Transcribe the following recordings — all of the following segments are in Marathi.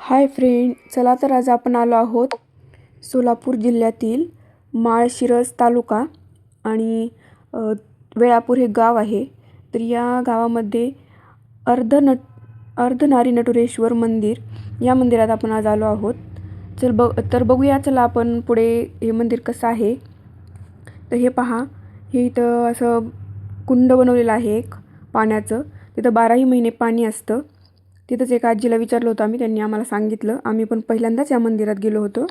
हाय फ्रेंड, चला तर आज आपण आलो आहोत सोलापूर जिल्ह्यातील माळशिरस तालुका आणि वेळापूर हे गाव आहे. तर या गावामध्ये अर्धनारी नटुरेश्वर मंदिर या मंदिरात आपण आज आलो आहोत. तर बघूया, चला आपण पुढे हे मंदिर कसं आहे. तर हे पहा, हे इथं असं कुंड बनवलेलं आहे एक पाण्याचं. तिथं 12ही महिने पाणी असतं. तिथंच एका आजीला विचारलं होतं आम्ही, त्यांनी आम्हाला सांगितलं. आम्ही पण पहिल्यांदाच या मंदिरात गेलो होतो.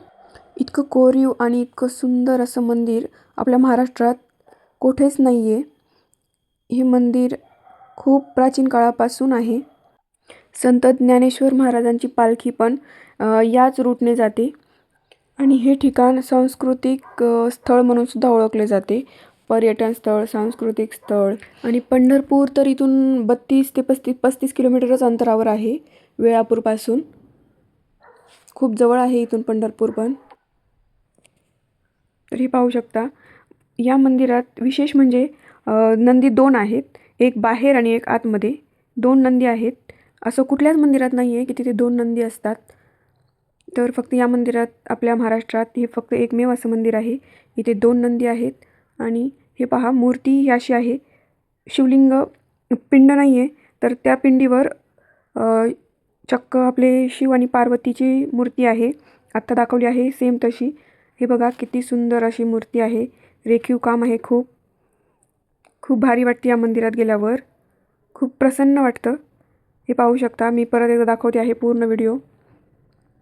इतकं कोरीव आणि इतकं सुंदर असं मंदिर आपल्या महाराष्ट्रात कुठेच नाही आहे. हे मंदिर खूप प्राचीन काळापासून आहे. संत ज्ञानेश्वर महाराजांची पालखी पण याच रूटने जाते आणि हे ठिकाण सांस्कृतिक स्थळ म्हणून सुद्धा ओळखले जाते. पर्यटन स्थळ, सांस्कृतिक स्थळ. आणि पंढरपूर तर इथून 32 ते 35 किलोमीटरच अंतरावर आहे वेळापूरपासून. खूप जवळ आहे इथून पंढरपूर पण. तर हे पाहू शकता, या मंदिरात विशेष म्हणजे नंदी 2 आहेत. एक बाहेर आणि एक आतमध्ये 2 नंदी आहेत. असं कुठल्याच मंदिरात नाही आहे की तिथे 2 नंदी असतात. तर फक्त या मंदिरात, आपल्या महाराष्ट्रात हे फक्त एकमेव असं मंदिर आहे. इथे 2 नंदी आहेत. आणि हे पहा, मूर्ती ही अशी आहे, शिवलिंग पिंड नाही आहे, तर त्या पिंडीवर चक्क आपले शिव आणि पार्वतीची मूर्ती आहे. आत्ता दाखवली आहे सेम तशी. हे बघा, किती सुंदर अशी मूर्ती आहे. रेखीव काम आहे. खूप खूप भारी वाटते या मंदिरात गेल्यावर. खूप प्रसन्न वाटतं. हे पाहू शकता. मी परत एकदा दाखवते आहे पूर्ण व्हिडिओ.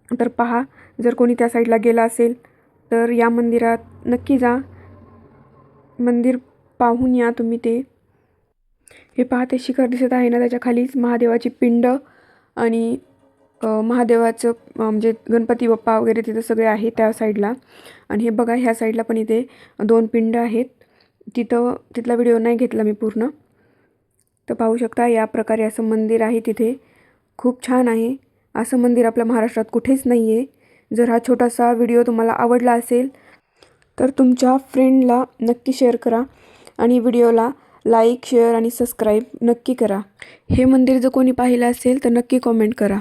तर पहा, जर कोणी त्या साईडला गेला असेल तर या मंदिरात नक्की जा. मंदिर पाहून या तुम्ही ते. हे पहा, ते शिखर दिसत आहे ना, त्याच्या खालीच महादेवाची पिंड आणि महादेवाचं म्हणजे गणपती बाप्पा वगैरे तिथं सगळे आहे त्या साईडला. आणि हे बघा, ह्या साईडला पण इथे 2 पिंड आहेत. तिथला व्हिडिओ नाही घेतला मी पूर्ण. तर पाहू शकता, या प्रकारे असं मंदिर आहे तिथे. खूप छान आहे. असं मंदिर आपल्या महाराष्ट्रात कुठेच नाही आहे. जर हा छोटासा व्हिडिओ तुम्हाला आवडला असेल तर तुमच्या फ्रेंडला नक्की शेअर करा आणि व्हिडिओला लाईक, शेअर आणि सबस्क्राईब नक्की करा. हे मंदिर जर कोणी पाहिलं असेल तर नक्की कॉमेंट करा.